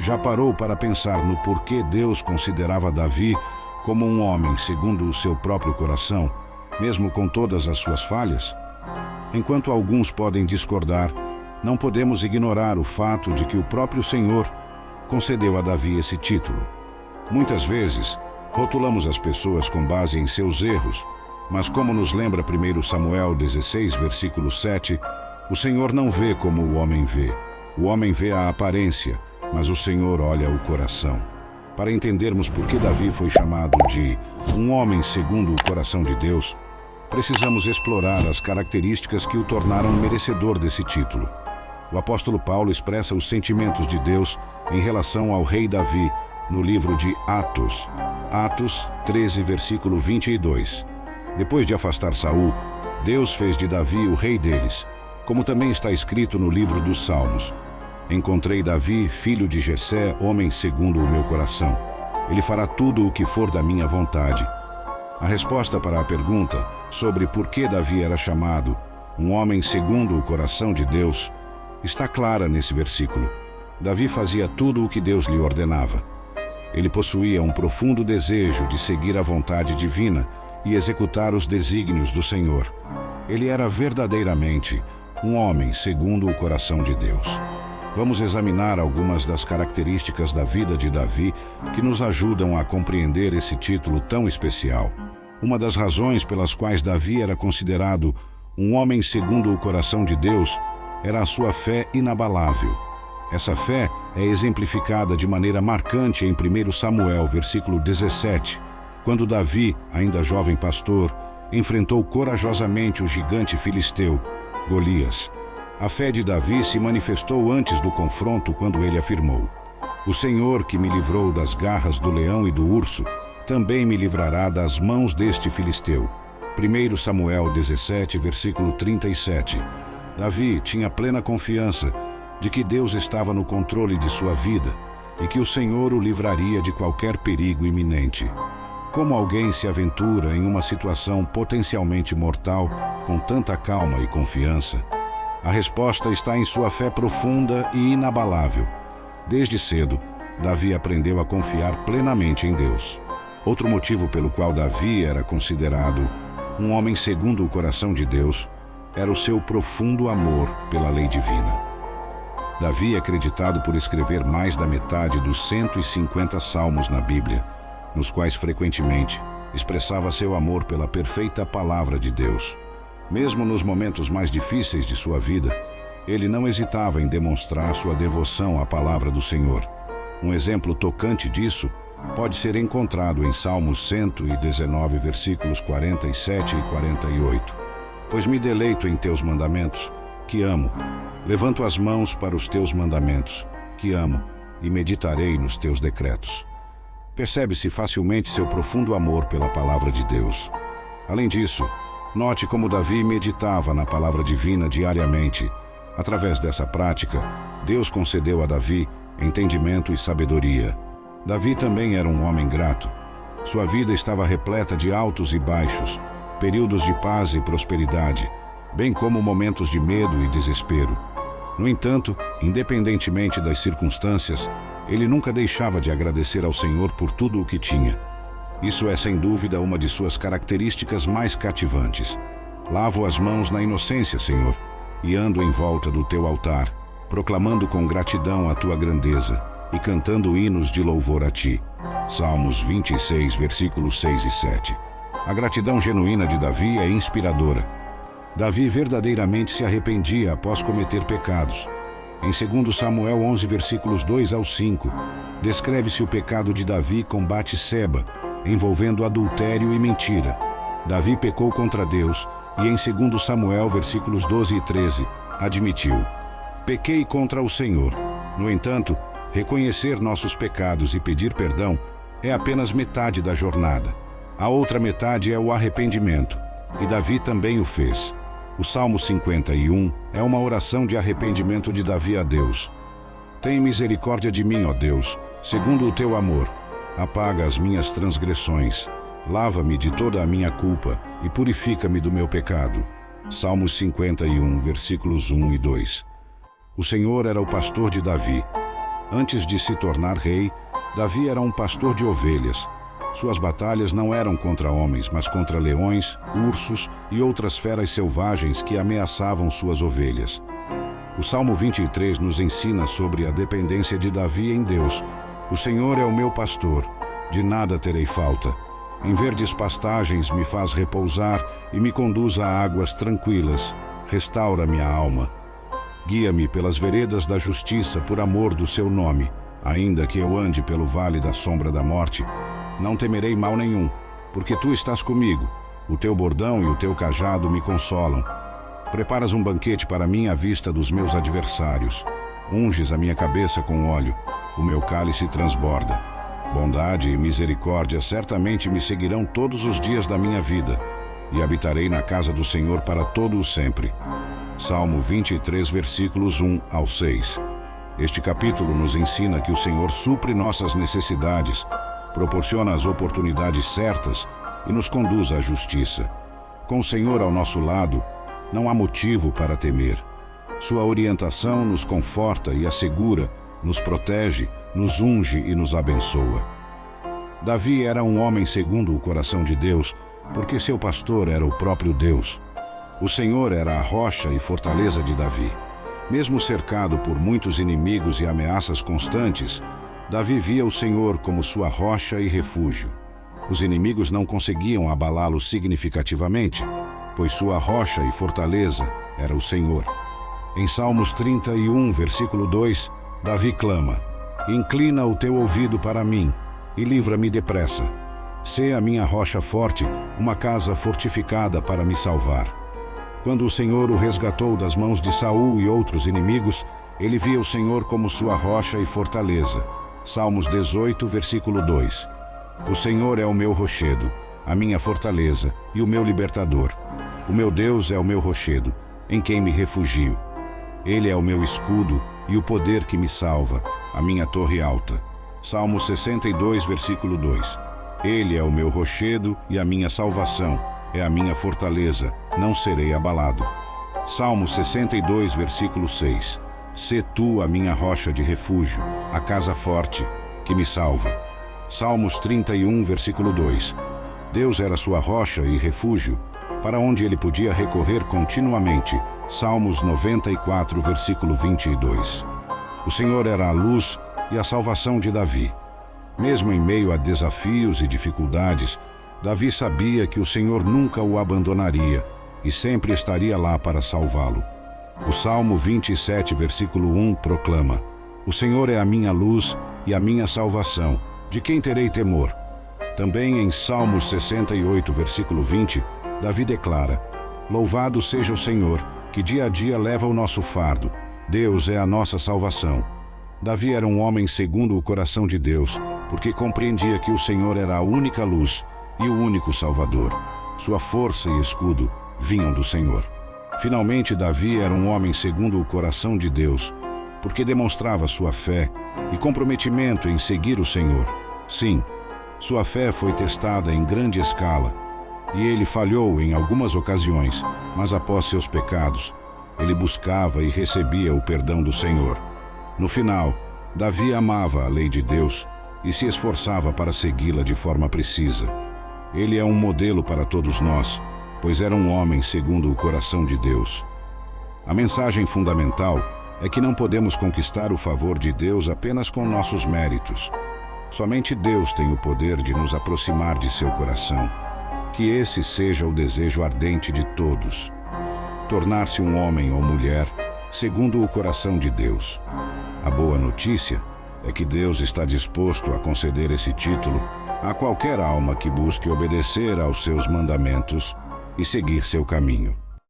Já parou para pensar no porquê Deus considerava Davi como um homem segundo o seu próprio coração, mesmo com todas as suas falhas? Enquanto alguns podem discordar, não podemos ignorar o fato de que o próprio Senhor concedeu a Davi esse título. Muitas vezes, rotulamos as pessoas com base em seus erros, mas como nos lembra 1 Samuel 16, versículo 7, o Senhor não vê como o homem vê. O homem vê a aparência, mas o Senhor olha o coração. Para entendermos por que Davi foi chamado de um homem segundo o coração de Deus, precisamos explorar as características que o tornaram merecedor desse título. O apóstolo Paulo expressa os sentimentos de Deus em relação ao rei Davi no livro de Atos, Atos 13, versículo 22. Depois de afastar Saul, Deus fez de Davi o rei deles, como também está escrito no livro dos Salmos. Encontrei Davi, filho de Jessé, homem segundo o meu coração. Ele fará tudo o que for da minha vontade. A resposta para a pergunta sobre por que Davi era chamado um homem segundo o coração de Deus está clara nesse versículo. Davi fazia tudo o que Deus lhe ordenava. Ele possuía um profundo desejo de seguir a vontade divina e executar os desígnios do Senhor. Ele era verdadeiramente um homem segundo o coração de Deus. Vamos examinar algumas das características da vida de Davi que nos ajudam a compreender esse título tão especial. Uma das razões pelas quais Davi era considerado um homem segundo o coração de Deus era a sua fé inabalável. Essa fé é exemplificada de maneira marcante em 1 Samuel, versículo 17, quando Davi, ainda jovem pastor, enfrentou corajosamente o gigante filisteu, Golias. A fé de Davi se manifestou antes do confronto quando ele afirmou: "O Senhor que me livrou das garras do leão e do urso, também me livrará das mãos deste filisteu." 1 Samuel 17, versículo 37. Davi tinha plena confiança de que Deus estava no controle de sua vida e que o Senhor o livraria de qualquer perigo iminente. Como alguém se aventura em uma situação potencialmente mortal com tanta calma e confiança? A resposta está em sua fé profunda e inabalável. Desde cedo, Davi aprendeu a confiar plenamente em Deus. Outro motivo pelo qual Davi era considerado um homem segundo o coração de Deus era o seu profundo amor pela lei divina. Davi é acreditado por escrever mais da metade dos 150 salmos na Bíblia, nos quais frequentemente expressava seu amor pela perfeita palavra de Deus. Mesmo nos momentos mais difíceis de sua vida, ele não hesitava em demonstrar sua devoção à palavra do Senhor. Um exemplo tocante disso pode ser encontrado em Salmos 119, versículos 47 e 48. "Pois me deleito em teus mandamentos, que amo. Levanto as mãos para os teus mandamentos, que amo, e meditarei nos teus decretos." Percebe-se facilmente seu profundo amor pela palavra de Deus. Além disso, note como Davi meditava na palavra divina diariamente. Através dessa prática, Deus concedeu a Davi entendimento e sabedoria. Davi também era um homem grato. Sua vida estava repleta de altos e baixos, períodos de paz e prosperidade, bem como momentos de medo e desespero. No entanto, independentemente das circunstâncias, ele nunca deixava de agradecer ao Senhor por tudo o que tinha. Isso é sem dúvida uma de suas características mais cativantes. "Lavo as mãos na inocência, Senhor, e ando em volta do teu altar, proclamando com gratidão a tua grandeza e cantando hinos de louvor a ti." Salmos 26, versículos 6 e 7. A gratidão genuína de Davi é inspiradora. Davi verdadeiramente se arrependia após cometer pecados. Em 2 Samuel 11, versículos 2 ao 5, descreve-se o pecado de Davi com Batseba, envolvendo adultério e mentira. Davi pecou contra Deus e em 2 Samuel, versículos 12 e 13, admitiu: "Pequei contra o Senhor." No entanto, reconhecer nossos pecados e pedir perdão é apenas metade da jornada. A outra metade é o arrependimento, e Davi também o fez. O Salmo 51 é uma oração de arrependimento de Davi a Deus. "Tem misericórdia de mim, ó Deus, segundo o teu amor. Apaga as minhas transgressões. Lava-me de toda a minha culpa e purifica-me do meu pecado." Salmos 51, versículos 1 e 2. O Senhor era o pastor de Davi. Antes de se tornar rei, Davi era um pastor de ovelhas. Suas batalhas não eram contra homens, mas contra leões, ursos e outras feras selvagens que ameaçavam suas ovelhas. O Salmo 23 nos ensina sobre a dependência de Davi em Deus. O Senhor é o meu pastor, de nada terei falta. Em verdes pastagens me faz repousar e me conduz a águas tranquilas. Restaura minha alma. Guia-me pelas veredas da justiça por amor do seu nome. Ainda que eu ande pelo vale da sombra da morte, não temerei mal nenhum, porque tu estás comigo. O teu bordão e o teu cajado me consolam. Preparas um banquete para mim à vista dos meus adversários. Unges a minha cabeça com óleo. O meu cálice transborda. Bondade e misericórdia certamente me seguirão todos os dias da minha vida, e habitarei na casa do Senhor para todo o sempre. Salmo 23, versículos 1 ao 6. Este capítulo nos ensina que o Senhor supre nossas necessidades, proporciona as oportunidades certas e nos conduz à justiça. Com o Senhor ao nosso lado, não há motivo para temer. Sua orientação nos conforta e assegura, nos protege, nos unge e nos abençoa. Davi era um homem segundo o coração de Deus, porque seu pastor era o próprio Deus. O Senhor era a rocha e fortaleza de Davi. Mesmo cercado por muitos inimigos e ameaças constantes, Davi via o Senhor como sua rocha e refúgio. Os inimigos não conseguiam abalá-lo significativamente, pois sua rocha e fortaleza era o Senhor. Em Salmos 31, versículo 2, Davi clama: Inclina o teu ouvido para mim e livra-me depressa. Sê a minha rocha forte, uma casa fortificada para me salvar. Quando o Senhor o resgatou das mãos de Saul e outros inimigos, ele via o Senhor como sua rocha e fortaleza. Salmos 18, versículo 2. O Senhor é o meu rochedo, a minha fortaleza e o meu libertador. O meu Deus é o meu rochedo, em quem me refugio. Ele é o meu escudo e o poder que me salva, a minha torre alta. Salmo 62, versículo 2. Ele é o meu rochedo e a minha salvação, é a minha fortaleza, não serei abalado. Salmo 62, versículo 6. Sê tu a minha rocha de refúgio, a casa forte, que me salva. Salmos 31, versículo 2. Deus era sua rocha e refúgio, para onde ele podia recorrer continuamente. Salmos 94, versículo 22. O Senhor era a luz e a salvação de Davi. Mesmo em meio a desafios e dificuldades, Davi sabia que o Senhor nunca o abandonaria e sempre estaria lá para salvá-lo. O Salmo 27, versículo 1 proclama: O Senhor é a minha luz e a minha salvação, de quem terei temor? Também em Salmos 68, versículo 20, Davi declara: Louvado seja o Senhor, que dia a dia leva o nosso fardo. Deus é a nossa salvação. Davi era um homem segundo o coração de Deus, porque compreendia que o Senhor era a única luz e o único Salvador. Sua força e escudo vinham do Senhor. Finalmente, Davi era um homem segundo o coração de Deus, porque demonstrava sua fé e comprometimento em seguir o Senhor. Sim, sua fé foi testada em grande escala, e ele falhou em algumas ocasiões, mas após seus pecados, ele buscava e recebia o perdão do Senhor. No final, Davi amava a lei de Deus e se esforçava para segui-la de forma precisa. Ele é um modelo para todos nós, pois era um homem segundo o coração de Deus. A mensagem fundamental é que não podemos conquistar o favor de Deus apenas com nossos méritos. Somente Deus tem o poder de nos aproximar de seu coração. Que esse seja o desejo ardente de todos: tornar-se um homem ou mulher segundo o coração de Deus. A boa notícia é que Deus está disposto a conceder esse título a qualquer alma que busque obedecer aos seus mandamentos e seguir seu caminho.